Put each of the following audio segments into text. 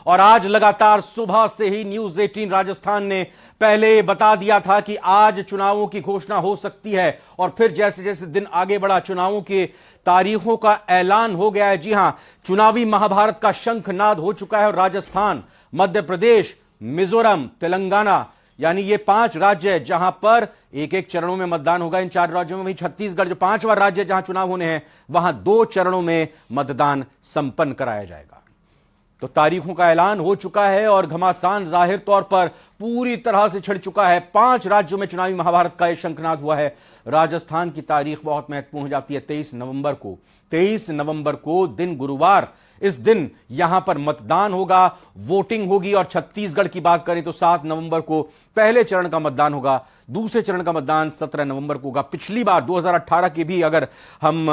और आज लगातार सुबह से ही न्यूज 18 राजस्थान ने पहले बता दिया था कि आज चुनावों की घोषणा हो सकती है और फिर जैसे जैसे दिन आगे बढ़ा चुनावों के तारीखों का ऐलान हो गया है। जी हां, चुनावी महाभारत का शंखनाद हो चुका है और राजस्थान, मध्य प्रदेश, मिजोरम, तेलंगाना यानी ये 5 राज्य है जहां पर एक एक चरणों में मतदान होगा। इन 4 राज्यों में वहीं छत्तीसगढ़ जो 5वां राज्य जहां चुनाव होने हैं वहां 2 चरणों में मतदान संपन्न कराया जाएगा। तो तारीखों का ऐलान हो चुका है और घमासान जाहिर तौर पर पूरी तरह से छिड़ चुका है। 5 राज्यों में चुनावी महाभारत का यह शंखनाद हुआ है। राजस्थान की तारीख बहुत महत्वपूर्ण हो जाती है 23 नवंबर को। 23 नवंबर को दिन गुरुवार, इस दिन यहां पर मतदान होगा, वोटिंग होगी। और छत्तीसगढ़ की बात करें तो 7 नवंबर को पहले चरण का मतदान होगा, दूसरे चरण का मतदान 17 नवंबर को होगा। पिछली बार 2018 की भी अगर हम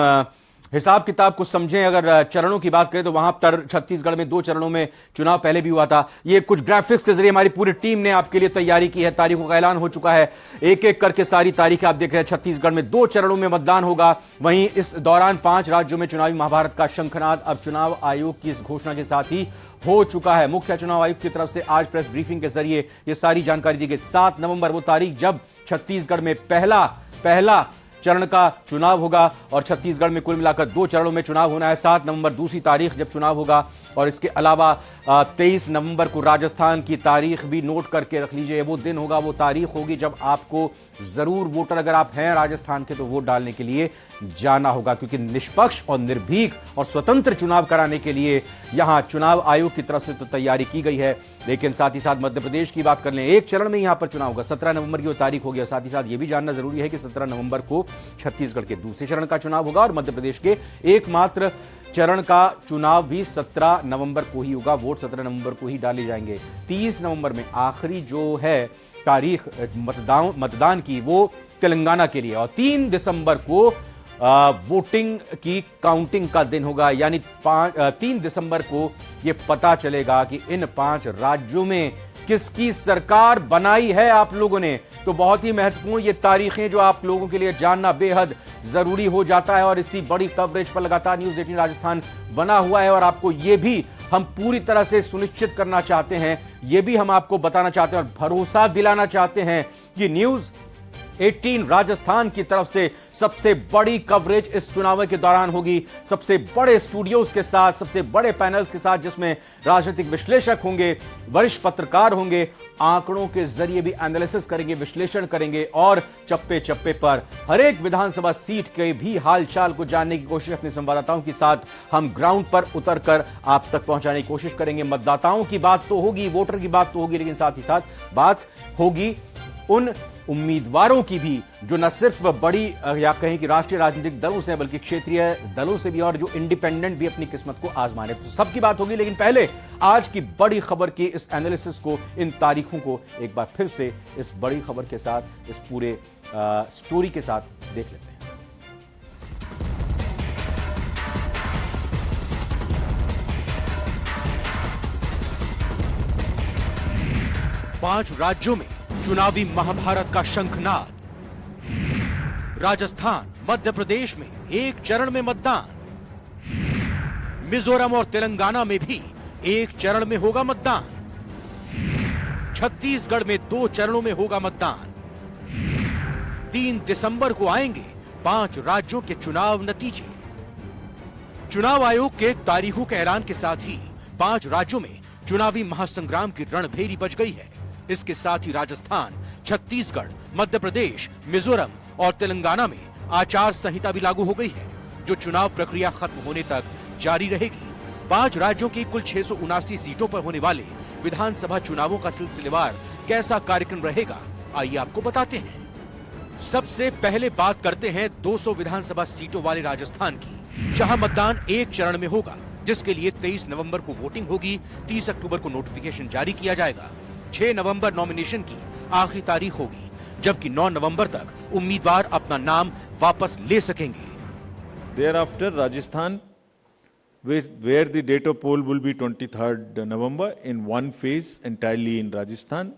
हिसाब किताब को समझें, अगर चरणों की बात करें तो वहां पर छत्तीसगढ़ में 2 चरणों में चुनाव पहले भी हुआ था। ये कुछ ग्राफिक्स के जरिए हमारी पूरी टीम ने आपके लिए तैयारी की है। तारीखों का ऐलान हो चुका है, एक एक करके सारी तारीखें आप देख रहे हैं। छत्तीसगढ़ में 2 चरणों में मतदान होगा। वहीं इस दौरान 5 राज्यों में चुनावी महाभारत का शंखनाद अब चुनाव आयोग की इस घोषणा के साथ ही हो चुका है। मुख्य चुनाव आयुक्त की तरफ से आज प्रेस ब्रीफिंग के जरिए यह सारी जानकारी दी गई। 7 नवंबर वो तारीख जब छत्तीसगढ़ में पहला चरण का चुनाव होगा और छत्तीसगढ़ में कुल मिलाकर 2 चरणों में चुनाव होना है। 7 नवंबर दूसरी तारीख जब चुनाव होगा और इसके अलावा 23 नवंबर को राजस्थान की तारीख भी नोट करके रख लीजिए। वो दिन होगा, वो तारीख होगी जब आपको जरूर वोटर, अगर आप हैं राजस्थान के, तो वोट डालने के लिए जाना होगा, क्योंकि निष्पक्ष और निर्भीक और स्वतंत्र चुनाव कराने के लिए यहां चुनाव आयोग की तरफ से तो तैयारी की गई है। लेकिन साथ ही साथ मध्य प्रदेश की बात कर लें, एक चरण में यहां पर चुनाव होगा। 17 नवंबर की वो तारीख होगी। और साथ ही साथ यह भी जानना जरूरी है कि 17 नवंबर को छत्तीसगढ़ के दूसरे चरण का चुनाव होगा और मध्य प्रदेश के एकमात्र चरण का चुनाव भी 17 नवंबर को ही होगा। वोट 17 नवंबर को ही डाले जाएंगे। 30 नवंबर में आखिरी जो है तारीख मतदान की, वो तेलंगाना के लिए। और 3 दिसंबर को वोटिंग की काउंटिंग का दिन होगा। यानी 3 दिसंबर को यह पता चलेगा कि इन 5 राज्यों में किसकी सरकार बनाई है आप लोगों ने। तो बहुत ही महत्वपूर्ण ये तारीखें जो आप लोगों के लिए जानना बेहद जरूरी हो जाता है। और इसी बड़ी कवरेज पर लगातार न्यूज 18 राजस्थान बना हुआ है। और आपको ये भी हम पूरी तरह से सुनिश्चित करना चाहते हैं, ये भी हम आपको बताना चाहते हैं और भरोसा दिलाना चाहते हैं कि न्यूज 18 राजस्थान की तरफ से सबसे बड़ी कवरेज इस चुनाव के दौरान होगी। सबसे बड़े स्टूडियोज के साथ, सबसे बड़े पैनल के साथ, जिसमें राजनीतिक विश्लेषक होंगे, वरिष्ठ पत्रकार होंगे, आंकड़ों के जरिए भी एनालिसिस करेंगे, विश्लेषण करेंगे और चप्पे चप्पे पर हर एक विधानसभा सीट के भी हालचाल को जानने की कोशिश अपने संवाददाताओं के साथ हम ग्राउंड पर उतरकर आप तक पहुंचाने की कोशिश करेंगे। मतदाताओं की बात तो होगी, वोटर की बात तो होगी, लेकिन साथ ही साथ बात होगी उन उम्मीदवारों की भी जो न सिर्फ बड़ी या कहें कि राष्ट्रीय राजनीतिक दलों से, बल्कि क्षेत्रीय दलों से भी और जो इंडिपेंडेंट भी अपनी किस्मत को आजमा रहे। तो सबकी बात होगी, लेकिन पहले आज की बड़ी खबर की इस एनालिसिस को, इन तारीखों को एक बार फिर से इस बड़ी खबर के साथ, इस पूरे स्टोरी के साथ देख लेते हैं। 5 राज्यों में चुनावी महाभारत का शंखनाद। राजस्थान, मध्य प्रदेश में एक चरण में मतदान। मिजोरम और तेलंगाना में भी एक चरण में होगा मतदान। छत्तीसगढ़ में 2 चरणों में होगा मतदान। 3 दिसंबर को आएंगे 5 राज्यों के चुनाव नतीजे। चुनाव आयोग के तारीखों के ऐलान के साथ ही 5 राज्यों में चुनावी महासंग्राम की रणभेरी बज गई है। इसके साथ ही राजस्थान, छत्तीसगढ़, मध्य प्रदेश, मिजोरम और तेलंगाना में आचार संहिता भी लागू हो गई है, जो चुनाव प्रक्रिया खत्म होने तक जारी रहेगी। 5 राज्यों की कुल 679 सीटों पर होने वाले विधानसभा चुनावों का सिलसिलेवार कैसा कार्यक्रम रहेगा, आइए आपको बताते हैं। सबसे पहले बात करते हैं 200 विधानसभा सीटों वाले राजस्थान की, जहां मतदान एक चरण में होगा, जिसके लिए 23 नवंबर को वोटिंग होगी। 30 अक्टूबर को नोटिफिकेशन जारी किया जाएगा। 6 नवंबर नॉमिनेशन की आखिरी तारीख होगी, जबकि 9 नवंबर तक उम्मीदवार अपना नाम वापस ले सकेंगे। Thereafter, Rajasthan, where the date of poll will be 23rd November in one phase entirely in Rajasthan.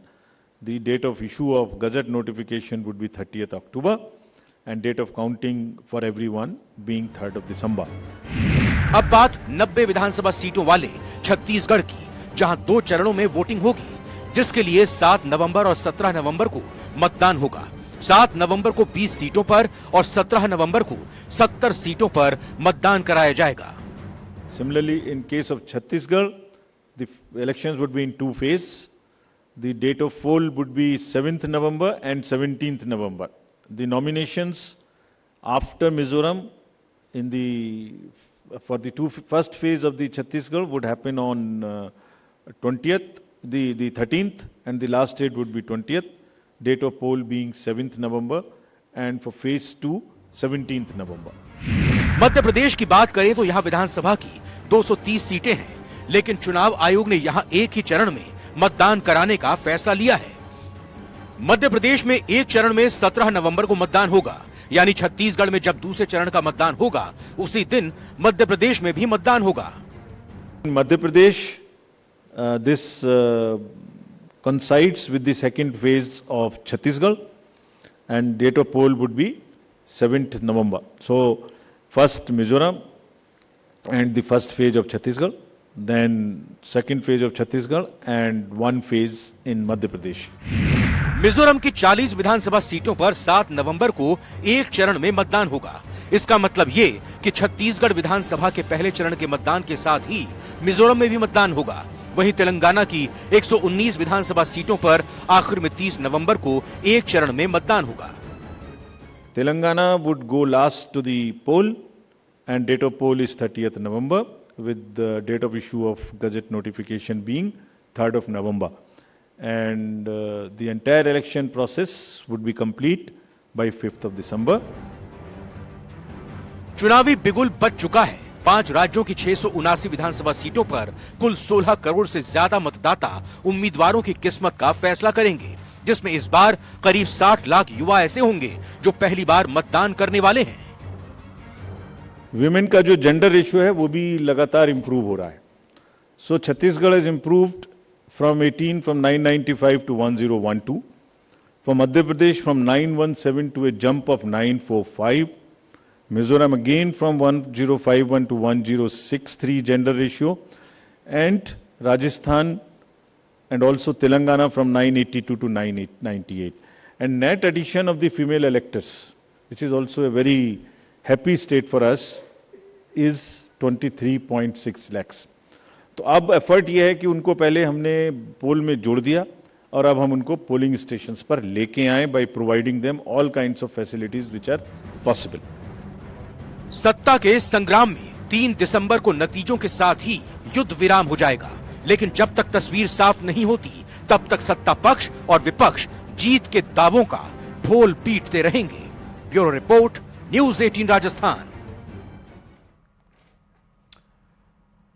The date of issue of Gazette notification would be 30th October and date of counting for everyone being 3rd of December. अब बात 90 विधानसभा सीटों वाले छत्तीसगढ़ की, जहां 2 चरणों में voting होगी, जिसके लिए 7 नवंबर और 17 नवंबर को मतदान होगा। 7 नवंबर को 20 सीटों पर और 17 नवंबर को 70 सीटों पर मतदान कराया जाएगा। Similarly, in case of Chhattisgarh, the elections would be in 2 phases. The date of poll would be 7th November and 17th November. The nominations after Mizoram for the first phase of the Chhattisgarh would happen on 20th, the 13th, and the last date would be 20th. Date of poll being 7th November, and for phase 2, 17th November. Madhya Pradesh की बात करें तो यहाँ विधानसभा की 230 सीटें हैं, लेकिन चुनाव आयोग ने यहाँ एक ही चरण में मतदान कराने का फैसला लिया है। मध्य प्रदेश में एक चरण में 17 नवंबर को मतदान होगा, यानी छत्तीसगढ़ में जब दूसरे चरण का मतदान होगा उसी दिन मध्य प्रदेश में भी मतदान होगा। Madhya Pradesh this coincides with the second phase of Chhattisgarh, and date of poll would be 7th November. So first Mizoram and the first phase of Chhattisgarh, then second phase of Chhattisgarh and one phase in Madhya Pradesh. Mizoram की 40 विधानसभा सीटों पर 7 नवंबर को एक चरण में मतदान होगा। इसका मतलब ये कि छत्तीसगढ़ विधानसभा के पहले चरण के मतदान के साथ ही मिजोरम में भी मतदान होगा। वहीं तेलंगाना की 119 विधानसभा सीटों पर आखिर में 30 नवंबर को एक चरण में मतदान होगा। Telangana would go last to the poll, and date of poll is 30th November, with the date of issue of Gazette notification being 3rd of November. And the entire election process would be complete by 5th of December. चुनावी बिगुल बज चुका है। 5 राज्यों की 679 विधानसभा सीटों पर कुल 16 करोड़ से ज्यादा मतदाता उम्मीदवारों की किस्मत का फैसला करेंगे, जिसमें इस बार करीब 60 लाख युवा ऐसे होंगे जो पहली बार मतदान करने वाले हैं। विमेन का जो जेंडर रेशियो है वो भी लगातार इंप्रूव हो रहा है। So Chhattisgarh has improved from 995 to 1012. For Madhya Pradesh from 917 to a jump of 945. Mizoram again from 1051 to 1063 gender ratio. And Rajasthan and also Telangana from 982 to 998. And net addition of the female electors, which is also a very happy state for us, is 23.6 lakhs. तो अब effort यह है कि उनको पहले हमने पोल में जोड़ दिया और अब हम उनको पोलिंग स्टेशंस पर लेके आए by providing them all kinds of facilities which are possible. सत्ता के संग्राम में 3 दिसंबर को नतीजों के साथ ही युद्ध विराम हो जाएगा, लेकिन जब तक तस्वीर साफ नहीं होती तब तक सत्ता पक्ष और विपक्ष जीत के दावों का ढोल पीटते रहेंगे। Bureau report, news 18 Rajasthan.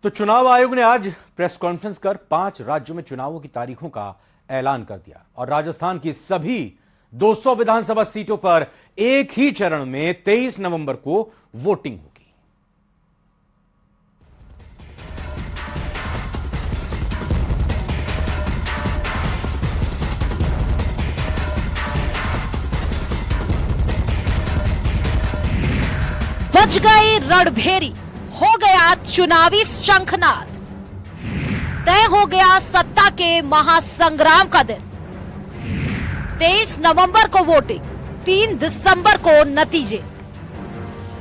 तो चुनाव आयोग ने आज प्रेस कॉन्फ्रेंस कर 5 राज्यों में चुनावों की तारीखों का ऐलान कर दिया और राजस्थान की सभी 200 विधानसभा सीटों पर एक ही चरण में 23 नवंबर को वोटिंग होगी। बज गई रणभेरी, हो गया चुनावी शंखनाद, तय हो गया सत्ता के महासंग्राम का दिन। 23 नवंबर को वोटिंग, 3 दिसंबर को नतीजे।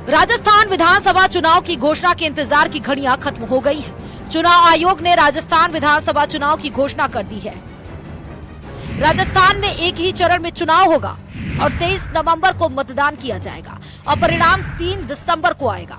राजस्थान विधानसभा चुनाव की घोषणा के इंतजार की घड़ियां खत्म हो गई है। चुनाव आयोग ने राजस्थान विधानसभा चुनाव की घोषणा कर दी है। राजस्थान में एक ही चरण में चुनाव होगा और 23 नवंबर को मतदान किया जाएगा और परिणाम 3 दिसंबर को आएगा।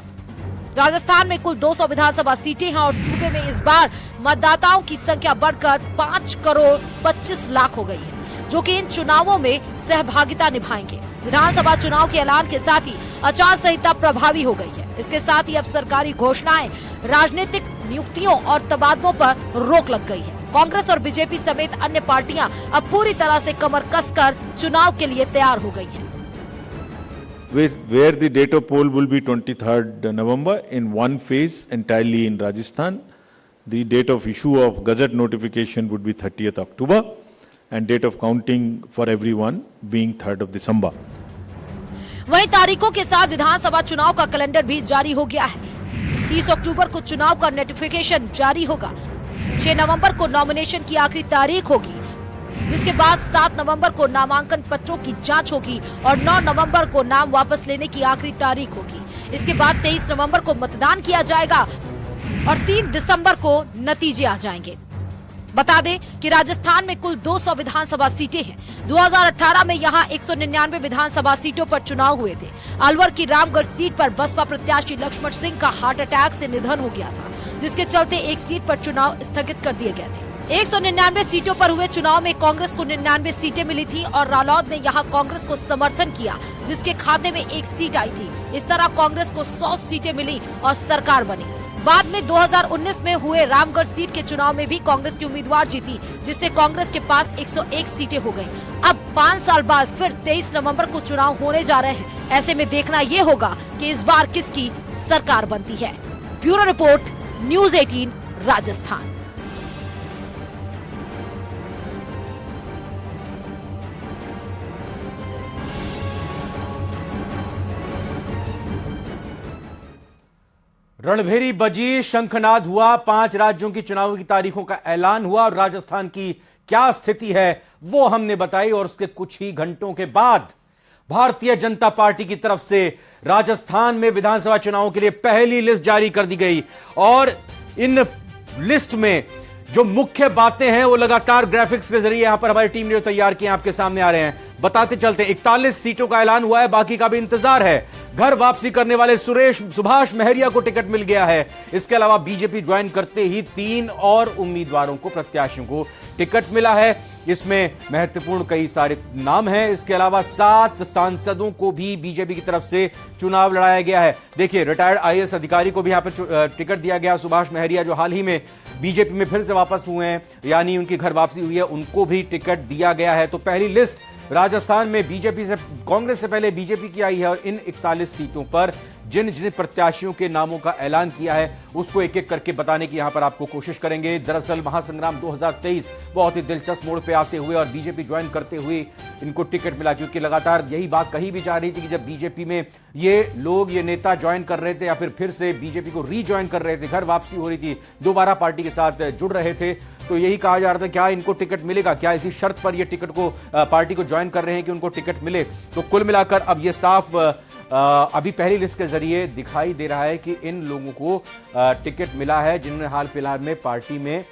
राजस्थान में कुल 200 विधानसभा सीटें हैं और सूबे में इस बार मतदाताओं की संख्या बढ़कर 5 करोड़ 25 लाख हो गई है, जो कि इन चुनावों में सहभागिता निभाएंगे। विधानसभा चुनाव के ऐलान के साथ ही आचार संहिता प्रभावी हो गई है। इसके साथ ही अब सरकारी घोषणाएं, राजनीतिक नियुक्तियों और तबादलों पर रोक लग गई है। कांग्रेस और बीजेपी समेत अन्य पार्टियां अब पूरी तरह से कमर कसकर चुनाव के लिए तैयार हो गई हैं। Where the date of poll will be 23rd November in one phase entirely in Rajasthan. The date of issue of Gazette notification would be 30th October and date of counting for everyone being 3rd of December. वहीं तारीखों के साथ विधानसभा चुनाव का calendar भी जारी हो गया है। 30 अक्टूबर को चुनाव का नोटिफिकेशन जारी होगा, 6 नवंबर को नॉमिनेशन की आखिरी तारीख होगी, जिसके बाद 7 नवंबर को नामांकन पत्रों की जांच होगी और 9 नवंबर को नाम वापस लेने की आखिरी तारीख होगी। इसके बाद 23 नवंबर को मतदान किया जाएगा और 3 दिसंबर को नतीजे आ जाएंगे। बता दें कि राजस्थान में कुल 200 विधानसभा सीटें हैं। 2018 में यहां 199 विधानसभा सीटों पर चुनाव हुए थे। अलवर की रामगढ़ सीट पर बसपा प्रत्याशी लक्ष्मण सिंह का हार्ट अटैक से निधन हो गया था, जिसके चलते एक सीट पर चुनाव स्थगित कर दिए गए थे। 199 सीटों पर हुए चुनाव में कांग्रेस को 99 सीटें मिली थी और रालोद ने यहां कांग्रेस को समर्थन किया, जिसके खाते में 1 सीट आई थी। इस तरह कांग्रेस को 100 सीटें मिली और सरकार बनी। बाद में 2019 में हुए रामगढ़ सीट के चुनाव में भी कांग्रेस की उम्मीदवार जीती, जिससे कांग्रेस के पास 101 सीटें हो गयी। अब 5 साल बाद फिर 23 नवंबर को चुनाव होने जा रहे हैं। ऐसे में देखना ये होगा कि इस बार किसकी सरकार बनती है। Bureau report, news 18 Rajasthan. रणभेरी बजी, शंखनाद हुआ, 5 राज्यों की चुनावों की तारीखों का ऐलान हुआ और राजस्थान की क्या स्थिति है वो हमने बताई। और उसके कुछ ही घंटों के बाद भारतीय जनता पार्टी की तरफ से राजस्थान में विधानसभा चुनावों के लिए पहली लिस्ट जारी कर दी गई और इन लिस्ट में जो मुख्य बातें हैं वो लगातार ग्राफिक्स के जरिए यहां पर हमारी टीम ने तैयार किए आपके सामने आ रहे हैं। बताते चलते 41 सीटों का ऐलान हुआ है, बाकी का भी इंतजार है। घर वापसी करने वाले सुभाष महरिया को टिकट मिल गया है। इसके अलावा बीजेपी ज्वाइन करते ही 3 और उम्मीदवारों को, प्रत्याशियों को टिकट मिला है। इसमें महत्वपूर्ण कई सारे नाम हैं। इसके अलावा 7 सांसदों को भी बीजेपी की तरफ से चुनाव लड़ाया गया है। देखिए, रिटायर्ड आईएएस अधिकारी को भी यहां पर टिकट दिया गया। सुभाष महरिया जो हाल ही में बीजेपी में फिर से वापस हुए हैं, यानी उनकी घर वापसी हुई है, उनको भी टिकट दिया गया है। तो पहली लिस्ट राजस्थान में बीजेपी से, कांग्रेस से पहले बीजेपी की आई है और इन 41 सीटों पर जिन जिन प्रत्याशियों के नामों का ऐलान किया है उसको एक एक करके बताने की यहां पर आपको कोशिश करेंगे। दरअसल महासंग्राम 2023 बहुत ही दिलचस्प मोड़ पे आते हुए और बीजेपी ज्वाइन करते हुए इनको टिकट मिला, क्योंकि लगातार यही बात कही भी जा रही थी कि जब बीजेपी में ये लोग, ये नेता ज्वाइन कर रहे थे या फिर से बीजेपी को रीज्वाइन कर रहे थे, घर वापसी हो रही थी, दोबारा पार्टी के साथ जुड़ रहे थे, तो यही कहा जा रहा था क्या इनको टिकट मिलेगा, क्या इसी शर्त पर ये टिकट को, पार्टी को ज्वाइन कर रहे हैं कि उनको टिकट मिले। तो कुल मिलाकर अब ये साफ अभी पहली लिस्ट के जरिए दिखाई दे रहा है कि इन लोगों को टिकट मिला है जिन्होंने हाल फिलहाल में पार्टी में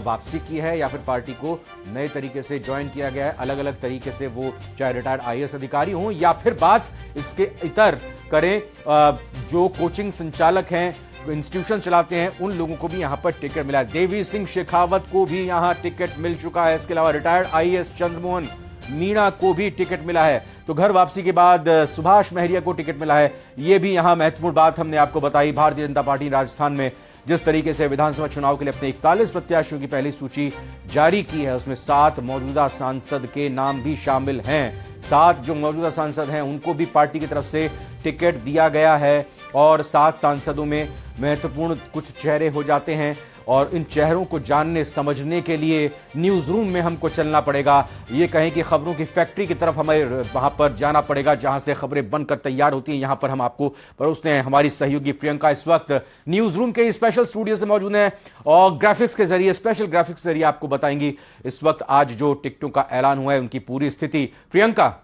वापसी की है या फिर पार्टी को नए तरीके से ज्वाइन किया गया है। अलग अलग तरीके से, वो चाहे रिटायर्ड आईएएस अधिकारी हों या फिर बात इसके इतर करें, जो कोचिंग संचालक हैं, इंस्टीट्यूशन चलाते हैं, उन लोगों को भी यहां पर टिकट मिला है। देवी सिंह शेखावत को भी यहां टिकट मिल चुका है। इसके अलावा रिटायर्ड आईएएस चंद्रमोहन मीणा को भी टिकट मिला है। तो घर वापसी के बाद सुभाष महरिया को टिकट मिला है। यह भी यहां महत्वपूर्ण बात हमने आपको बताई। भारतीय जनता पार्टी राजस्थान में जिस तरीके से विधानसभा चुनाव के लिए अपने 41 प्रत्याशियों की पहली सूची जारी की है, उसमें 7 मौजूदा सांसद के नाम भी शामिल हैं। 7 जो मौजूदा सांसद हैं उनको भी पार्टी की तरफ से टिकट दिया गया है और 7 सांसदों में महत्वपूर्ण कुछ चेहरे हो जाते हैं और इन चेहरों को जानने समझने के लिए न्यूज़ रूम में हमको चलना पड़ेगा। ये कहें कि खबरों की फैक्ट्री की तरफ हमें वहां पर जाना पड़ेगा जहां से खबरें बनकर तैयार होती हैं। यहां पर हम आपको परोसते हैं। हमारी सहयोगी प्रियंका इस वक्त न्यूज़ रूम के स्पेशल स्टूडियो से मौजूद हैं और ग्राफिक्स के जरिए, स्पेशल ग्राफिक्स के जरिए आपको बताएंगी इस वक्त आज जो टिकटों का ऐलान हुआ है उनकी पूरी स्थिति। प्रियंका।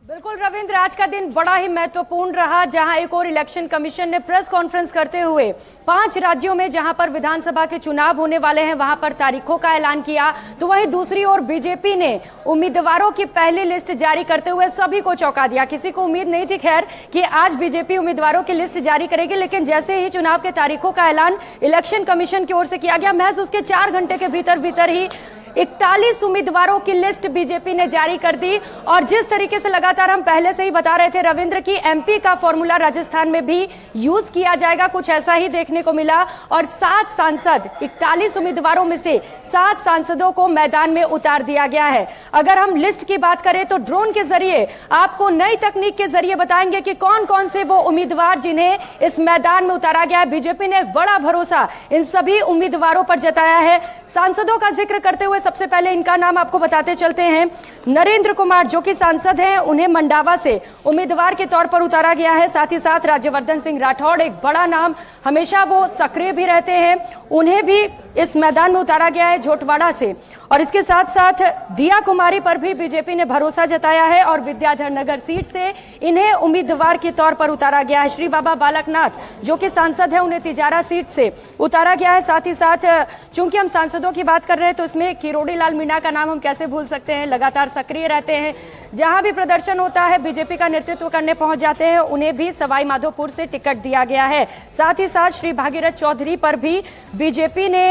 बिल्कुल रविंद्र, आज का दिन बड़ा ही महत्वपूर्ण रहा, जहां एक और इलेक्शन कमीशन ने प्रेस कॉन्फ्रेंस करते हुए 5 राज्यों में जहां पर विधानसभा के चुनाव होने वाले हैं वहां पर तारीखों का ऐलान किया। तो वहीं दूसरी ओर बीजेपी ने उम्मीदवारों की पहली लिस्ट जारी करते हुए सभी को चौंका दिया। किसी को उम्मीद नहीं थी खैर कि आज बीजेपी उम्मीदवारों की लिस्ट जारी करेगी, लेकिन जैसे ही चुनाव के तारीखों का ऐलान इलेक्शन कमीशन की ओर से किया गया, महज उसके 4 घंटे के भीतर ही 41 उम्मीदवारों की लिस्ट बीजेपी ने जारी कर दी। और जिस तरीके से लगातार हम पहले से ही बता रहे थे रविंद्र की एमपी का फॉर्मूला राजस्थान में भी यूज किया जाएगा, कुछ ऐसा ही देखने को मिला। और 7 सांसद, 41 उम्मीदवारों में से 7 सांसदों को मैदान में उतार दिया गया है। अगर हम लिस्ट की बात करें तो ड्रोन के जरिए आपको नई तकनीक के जरिए बताएंगे कि कौन कौन से वो उम्मीदवार जिन्हें इस मैदान में उतारा गया है। बीजेपी ने एक बड़ा भरोसा इन सभी उम्मीदवारों पर जताया है। सांसदों का जिक्र करते हुए सबसे पहले इनका नाम आपको बताते चलते हैं। नरेंद्र कुमार जो कि सांसद हैं, उन्हें मंडावा से उम्मीदवार के तौर पर उतारा गया है। साथ ही साथ राज्यवर्धन सिंह राठौड़, एक बड़ा नाम, हमेशा वो सक्रिय भी रहते हैं, उन्हें भी इस मैदान में उतारा गया है झोटवाड़ा से। और इसके साथ साथ दिया कुमारी पर भी बीजेपी ने भरोसा जताया है और विद्याधर नगर सीट से इन्हें उम्मीदवार के तौर पर उतारा गया है। श्री बाबा बालकनाथ जो कि सांसद है, उन्हें तिजारा सीट से उतारा गया है। साथ ही साथ चूंकि हम सांसदों की बात कर रहे हैं तो इसमें किरोड़ी लाल मीणा का नाम हम कैसे भूल सकते हैं, लगातार सक्रिय रहते हैं, जहां भी प्रदर्शन होता है बीजेपी का नेतृत्व करने पहुंच जाते हैं। उन्हें भी सवाई माधोपुर से टिकट दिया गया है। साथ ही साथ श्री भागीरथ चौधरी पर भी बीजेपी ने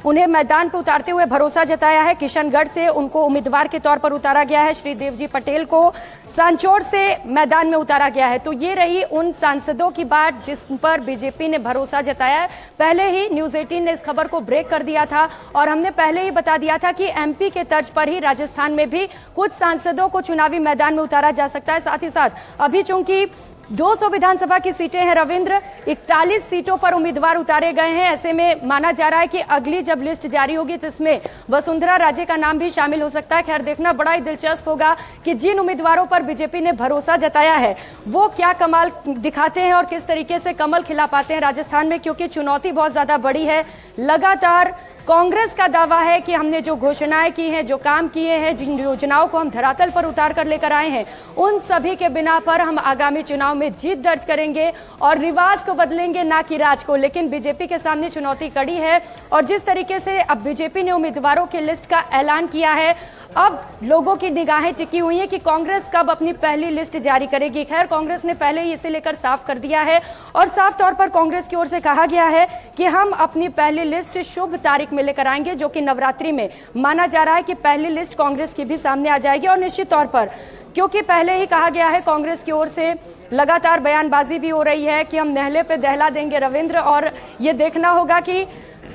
उन्हें मैदान पर उतारते हुए भरोसा जताया है। किशनगढ़ से उनको उम्मीदवार के तौर पर उतारा गया है। श्री देवजी पटेल को सांचौर से मैदान में उतारा गया है। तो ये रही उन सांसदों की बात जिस पर बीजेपी ने भरोसा जताया है। पहले ही न्यूज़ 18 ने इस खबर को ब्रेक कर दिया था और हमने पहले ही बता दिया था कि एमपी के तर्ज पर ही राजस्थान में भी कुछ सांसदों को चुनावी मैदान में उतारा जा सकता है। साथ ही साथ अभी चूंकि 200 विधानसभा की सीटें हैं रविंद्र, 41 सीटों पर उम्मीदवार उतारे गए हैं। ऐसे में माना जा रहा है कि अगली जब लिस्ट जारी होगी तो इसमें वसुंधरा राजे का नाम भी शामिल हो सकता है। खैर, देखना बड़ा ही दिलचस्प होगा कि जिन उम्मीदवारों पर बीजेपी ने भरोसा जताया है वो क्या कमाल दिखाते हैं और किस तरीके से कमल खिला पाते हैं राजस्थान में, क्योंकि चुनौती बहुत ज्यादा बड़ी है। लगातार कांग्रेस का दावा है कि हमने जो घोषणाएं की हैं, जो काम किए हैं, जिन योजनाओं को हम धरातल पर उतार कर लेकर आए हैं, उन सभी के बिना पर हम आगामी चुनाव में जीत दर्ज करेंगे और रिवाज को बदलेंगे, ना कि राज को। लेकिन बीजेपी के सामने चुनौती कड़ी है और जिस तरीके से अब बीजेपी ने उम्मीदवारों की लिस्ट का ऐलान किया है, अब लोगों की निगाहें टिकी हुई है कि कांग्रेस कब अपनी पहली लिस्ट जारी करेगी। खैर, कांग्रेस ने पहले ही इसे लेकर साफ कर दिया है और साफ तौर पर कांग्रेस की ओर से कहा गया है कि हम अपनी पहली लिस्ट शुभ तारीख में लेकर आएंगे, जो कि नवरात्रि में माना जा रहा है कि पहली लिस्ट कांग्रेस की भी सामने आ जाएगी। और निश्चित तौर पर क्योंकि पहले ही कहा गया है, कांग्रेस की ओर से लगातार बयानबाजी भी हो रही है कि हम नहले पे दहला देंगे रविंद्र, और ये देखना होगा कि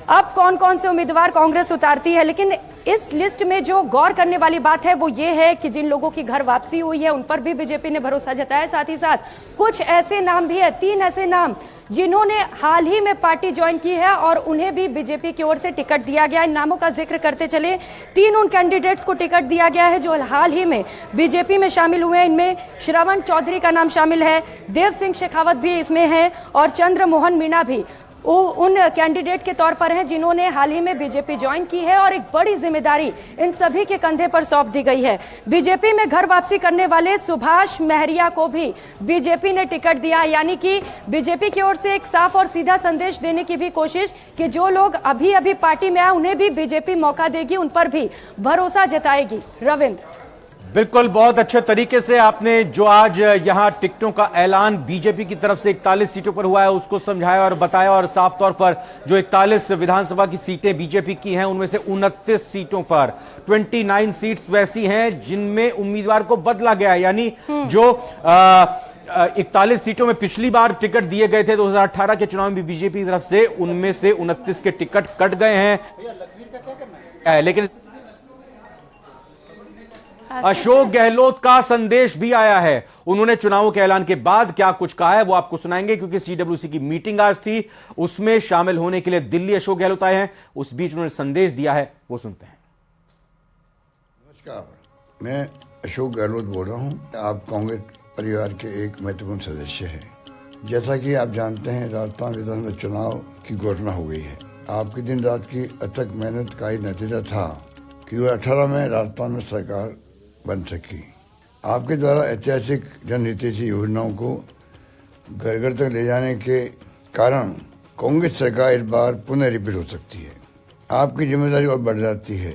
अब कौन कौन से उम्मीदवार कांग्रेस उतारती है। लेकिन इस लिस्ट में जो गौर करने वाली बात है वो ये है कि जिन लोगों की घर वापसी हुई है उन पर भी बीजेपी ने भरोसा जताया। साथ ही साथ कुछ ऐसे नाम भी है, 3 ऐसे नाम जिन्होंने हाल ही में पार्टी ज्वाइन की है और उन्हें भी बीजेपी की ओर से टिकट दिया गया। इन नामों का जिक्र करते चले। 3 उन कैंडिडेट्स को टिकट दिया गया है जो हाल ही में बीजेपी में शामिल हुए हैं। इनमें श्रवण चौधरी का नाम शामिल है, देव सिंह शेखावत भी इसमें है और चंद्रमोहन मीणा भी उन कैंडिडेट के तौर पर हैं जिन्होंने हाल ही में बीजेपी ज्वाइन की है। और एक बड़ी जिम्मेदारी इन सभी के कंधे पर सौंप दी गई है। बीजेपी में घर वापसी करने वाले सुभाष महरिया को भी बीजेपी ने टिकट दिया, यानी कि बीजेपी की ओर से एक साफ और सीधा संदेश देने की भी कोशिश कि जो लोग अभी अभी पार्टी में आए उन्हें भी बीजेपी मौका देगी, उन पर भी भरोसा जताएगी। रविंद्र, बिल्कुल, बहुत अच्छे तरीके से आपने जो आज यहां टिकटों का ऐलान बीजेपी की तरफ से 41 सीटों पर हुआ है उसको समझाया और बताया। और साफ तौर पर जो 41 विधानसभा की सीटें बीजेपी की हैं उनमें से 29 सीटों पर 29 सीट्स वैसी हैं जिनमें उम्मीदवार को बदला गया है। यानी जो 41 सीटों में पिछली बार टिकट दिए गए थे 2018 के चुनाव में बीजेपी की तरफ से, उनमें से 29 के टिकट कट गए हैं। लेकिन अशोक गहलोत का संदेश भी आया है। उन्होंने चुनावों के ऐलान के बाद क्या कुछ कहा है वो आपको सुनाएंगे, क्योंकि सीडब्ल्यूसी की मीटिंग आज थी, उसमें शामिल होने के लिए दिल्ली अशोक गहलोत आए हैं। उस बीच उन्होंने संदेश दिया है, वो सुनते हैं। नमस्कार, मैं अशोक गहलोत बोल रहा हूं। आप कांग्रेस परिवार के एक महत्वपूर्ण सदस्य हैं। जैसा कि आप जानते हैं, राजस्थान विधानसभा चुनाव की घोषणा हो गई है। आपकी दिन रात की अथक मेहनत का ही नतीजा था कि 2018 में राजस्थान में सरकार बन सकी। आपके द्वारा ऐतिहासिक जनहितैषी योजनाओं को घर घर तक ले जाने के कारण कांग्रेस सरकार इस बार पुनः रिपीट हो सकती है। आपकी जिम्मेदारी और बढ़ जाती है।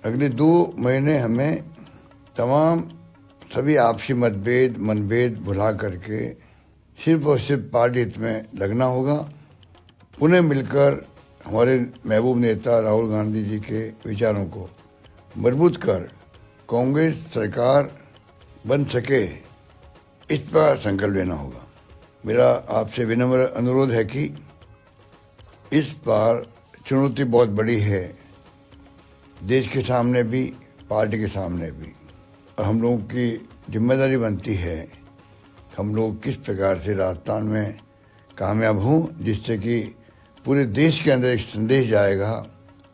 अगले 2 महीने हमें तमाम सभी आपसी मनभेद भुला करके सिर्फ और सिर्फ पार्टी हित में लगना होगा। पुनः मिलकर हमारे महबूब नेता राहुल गांधी जी के विचारों को मजबूत कर कांग्रेस सरकार बन सके, इस पर संकल्प लेना होगा। मेरा आपसे विनम्र अनुरोध है कि इस बार चुनौती बहुत बड़ी है, देश के सामने भी, पार्टी के सामने भी। और हम लोगों की जिम्मेदारी बनती है हम लोग किस प्रकार से राजस्थान में कामयाब हों, जिससे कि पूरे देश के अंदर एक संदेश जाएगा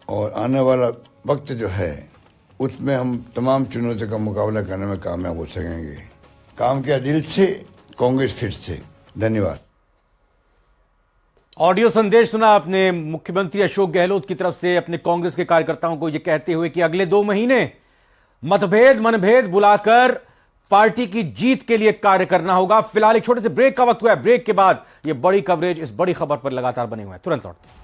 और आने वाला वक्त जो है उसमें हम तमाम चुनौतियों का मुकाबला करने में कामयाब हो सकेंगे। काम किया दिल से, कांग्रेस फिर से। धन्यवाद। ऑडियो संदेश सुना आपने मुख्यमंत्री अशोक गहलोत की तरफ से अपने कांग्रेस के कार्यकर्ताओं को यह कहते हुए कि अगले 2 महीने मतभेद मनभेद बुलाकर पार्टी की जीत के लिए कार्य करना होगा। फिलहाल एक छोटे से ब्रेक का वक्त हुआ है। ब्रेक के बाद यह बड़ी कवरेज इस बड़ी खबर पर लगातार बने हुए हैं। तुरंत लौटते हैं।